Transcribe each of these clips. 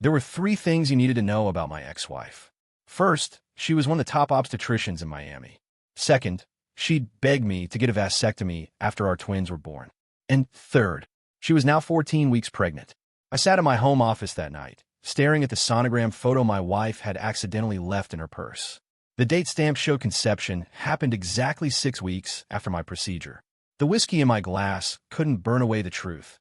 There were three things you needed to know about my ex-wife. First, she was one of the top obstetricians in Miami. Second, she'd begged me to get a vasectomy after our twins were born. And third, she was now 14 weeks pregnant. I sat in my home office that night, staring at the sonogram photo my wife had accidentally left in her purse. The date stamp showed conception happened exactly 6 weeks after my procedure. The whiskey in my glass couldn't burn away the truth.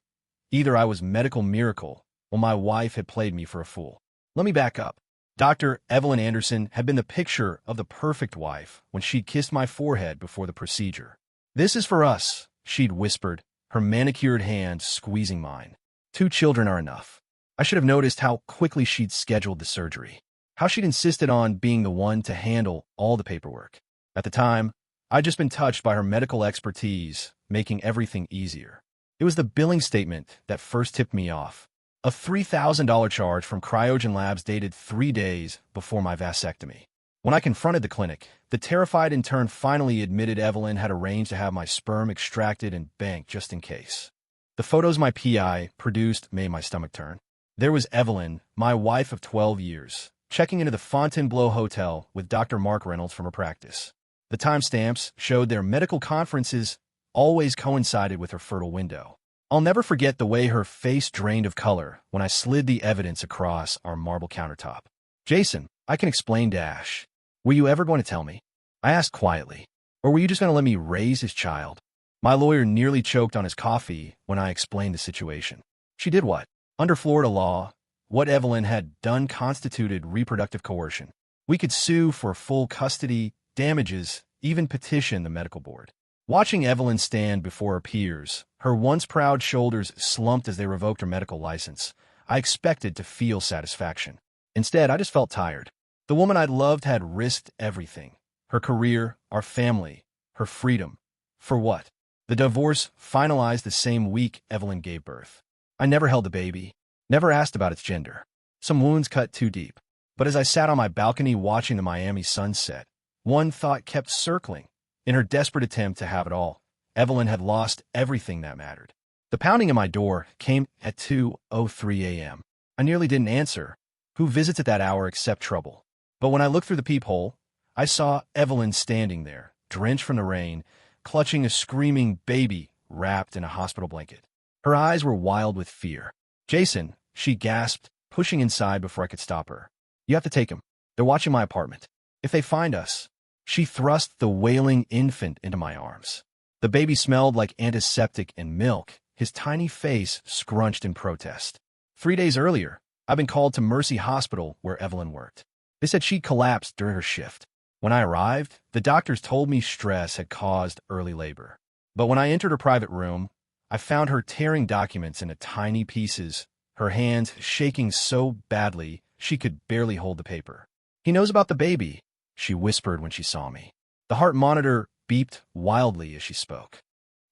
Either I was medical miracle, or my wife had played me for a fool. Let me back up. Dr. Evelyn Anderson had been the picture of the perfect wife when she'd kissed my forehead before the procedure. "This is for us," she'd whispered, her manicured hand squeezing mine. "2 children are enough." I should have noticed how quickly she'd scheduled the surgery, how she'd insisted on being the one to handle all the paperwork. At the time, I'd just been touched by her medical expertise, making everything easier. It was the billing statement that first tipped me off. A $3,000 charge from Cryogen Labs dated 3 days before my vasectomy. When I confronted the clinic, the terrified intern finally admitted Evelyn had arranged to have my sperm extracted and banked just in case. The photos my PI produced made my stomach turn. There was Evelyn, my wife of 12 years, checking into the Fontainebleau Hotel with Dr. Mark Reynolds from her practice. The timestamps showed their medical conferences always coincided with her fertile window. I'll never forget the way her face drained of color when I slid the evidence across our marble countertop. "Jason, I can explain Dash. Were you ever going to tell me?" I asked quietly. "Or were you just going to let me raise his child?" My lawyer nearly choked on his coffee when I explained the situation. She did what? Under Florida law, what Evelyn had done constituted reproductive coercion. We could sue for full custody, damages, even petition the medical board. Watching Evelyn stand before her peers, her once proud shoulders slumped as they revoked her medical license, I expected to feel satisfaction. Instead, I just felt tired. The woman I'd loved had risked everything. Her career, our family, her freedom. For what? The divorce finalized the same week Evelyn gave birth. I never held the baby, never asked about its gender. Some wounds cut too deep. But as I sat on my balcony watching the Miami sunset, one thought kept circling. In her desperate attempt to have it all, Evelyn had lost everything that mattered. The pounding at my door came at 2:03 a.m. I nearly didn't answer. Who visits at that hour except trouble? But when I looked through the peephole, I saw Evelyn standing there, drenched from the rain, clutching a screaming baby wrapped in a hospital blanket. Her eyes were wild with fear. "Jason," she gasped, pushing inside before I could stop her. "You have to take him. They're watching my apartment. If they find us..." She thrust the wailing infant into my arms. The baby smelled like antiseptic and milk, his tiny face scrunched in protest. 3 days earlier, I'd been called to Mercy Hospital where Evelyn worked. They said she'd collapsed during her shift. When I arrived, the doctors told me stress had caused early labor. But when I entered her private room, I found her tearing documents into tiny pieces, her hands shaking so badly she could barely hold the paper. "He knows about the baby," she whispered when she saw me. The heart monitor beeped wildly as she spoke.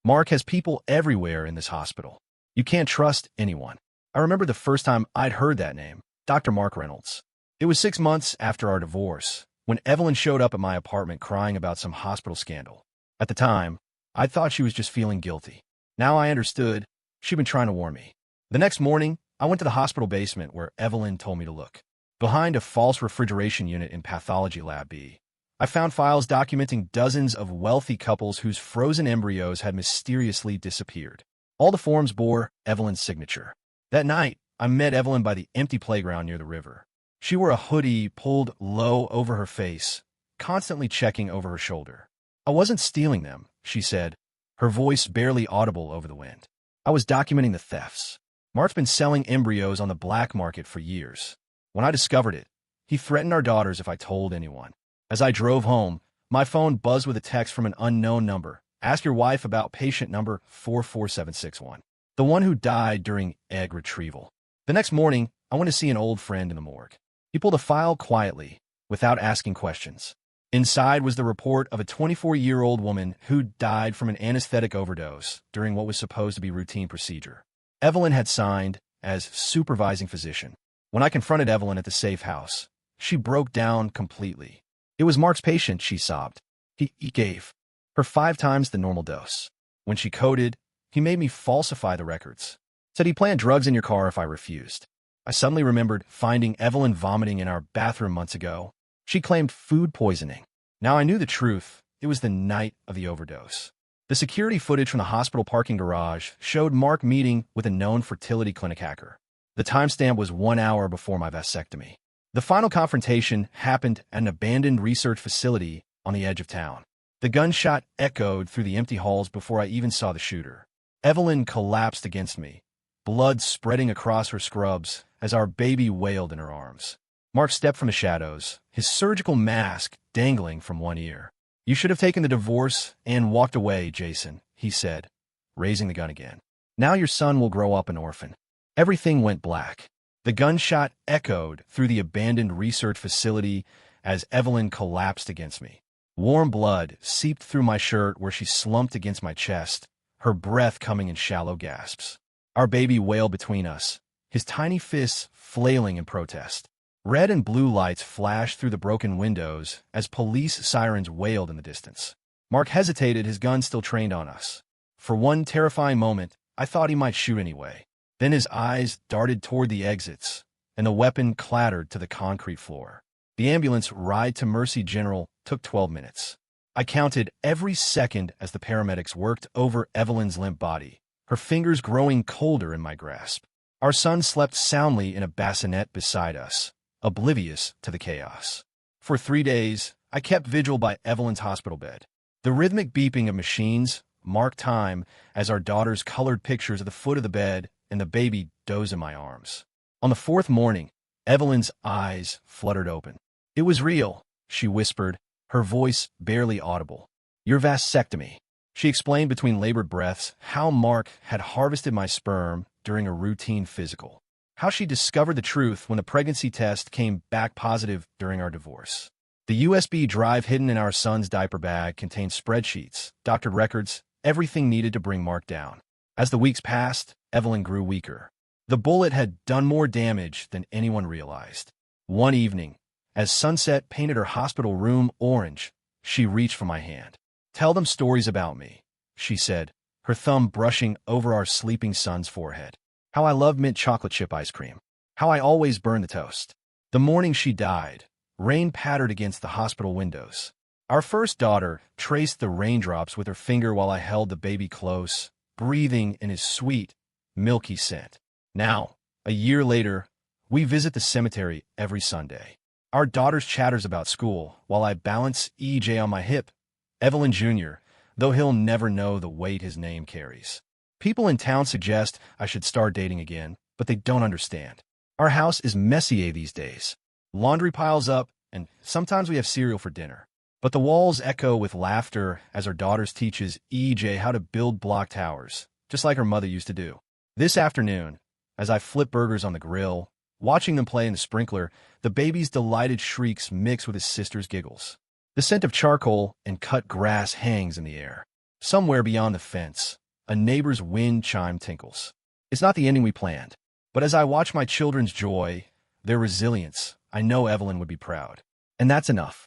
"Mark has people everywhere in this hospital. You can't trust anyone." I remember the first time I'd heard that name, Dr. Mark Reynolds. It was 6 months after our divorce, when Evelyn showed up at my apartment crying about some hospital scandal. At the time, I thought she was just feeling guilty. Now I understood. She'd been trying to warn me. The next morning, I went to the hospital basement where Evelyn told me to look. Behind a false refrigeration unit in Pathology Lab B, I found files documenting dozens of wealthy couples whose frozen embryos had mysteriously disappeared. All the forms bore Evelyn's signature. That night, I met Evelyn by the empty playground near the river. She wore a hoodie pulled low over her face, constantly checking over her shoulder. "I wasn't stealing them," she said, her voice barely audible over the wind. "I was documenting the thefts. Mark's been selling embryos on the black market for years. When I discovered it, he threatened our daughters if I told anyone. As I drove home, my phone buzzed with a text from an unknown number. Ask your wife about patient number 44761, the one who died during egg retrieval." The next morning, I went to see an old friend in the morgue. He pulled a file quietly, without asking questions. Inside was the report of a 24-year-old woman who died from an anesthetic overdose during what was supposed to be routine procedure. Evelyn had signed as supervising physician. When I confronted Evelyn at the safe house, she broke down completely. "It was Mark's patient," she sobbed. He gave her 5 times the normal dose. When she coded, he made me falsify the records. Said he planned drugs in your car if I refused. I suddenly remembered finding Evelyn vomiting in our bathroom months ago. She claimed food poisoning. Now I knew the truth. It was the night of the overdose. The security footage from the hospital parking garage showed Mark meeting with a known fertility clinic hacker. The timestamp was 1 hour before my vasectomy. The final confrontation happened at an abandoned research facility on the edge of town. The gunshot echoed through the empty halls before I even saw the shooter. Evelyn collapsed against me, blood spreading across her scrubs as our baby wailed in her arms. Mark stepped from the shadows, his surgical mask dangling from one ear. "You should have taken the divorce and walked away, Jason," he said, raising the gun again. "Now your son will grow up an orphan." Everything went black. The gunshot echoed through the abandoned research facility as Evelyn collapsed against me. Warm blood seeped through my shirt where she slumped against my chest, her breath coming in shallow gasps. Our baby wailed between us, his tiny fists flailing in protest. Red and blue lights flashed through the broken windows as police sirens wailed in the distance. Mark hesitated, his gun still trained on us. For one terrifying moment, I thought he might shoot anyway. Then his eyes darted toward the exits, and the weapon clattered to the concrete floor. The ambulance ride to Mercy General took 12 minutes. I counted every second as the paramedics worked over Evelyn's limp body, her fingers growing colder in my grasp. Our son slept soundly in a bassinet beside us, oblivious to the chaos. For 3 days, I kept vigil by Evelyn's hospital bed. The rhythmic beeping of machines marked time as our daughters colored pictures of the foot of the bed and the baby dozed in my arms. On the 4th morning, Evelyn's eyes fluttered open. "It was real," she whispered, her voice barely audible. "Your vasectomy." She explained between labored breaths how Mark had harvested my sperm during a routine physical, how she discovered the truth when the pregnancy test came back positive during our divorce. The USB drive hidden in our son's diaper bag contained spreadsheets, doctored records, everything needed to bring Mark down. As the weeks passed, Evelyn grew weaker. The bullet had done more damage than anyone realized. One evening, as sunset painted her hospital room orange, she reached for my hand. "Tell them stories about me," she said, her thumb brushing over our sleeping son's forehead. "How I loved mint chocolate chip ice cream. How I always burned the toast." The morning she died, rain pattered against the hospital windows. Our first daughter traced the raindrops with her finger while I held the baby close, breathing in his sweet, milky scent. Now, a year later, we visit the cemetery every Sunday. Our daughter's chatters about school while I balance EJ on my hip, Evelyn Jr., though he'll never know the weight his name carries. People in town suggest I should start dating again, but they don't understand. Our house is messier these days. Laundry piles up, and sometimes we have cereal for dinner. But the walls echo with laughter as our daughter teaches EJ how to build block towers, just like her mother used to do. This afternoon, as I flip burgers on the grill, watching them play in the sprinkler, the baby's delighted shrieks mix with his sister's giggles. The scent of charcoal and cut grass hangs in the air. Somewhere beyond the fence, a neighbor's wind chime tinkles. It's not the ending we planned, but as I watch my children's joy, their resilience, I know Evelyn would be proud. And that's enough.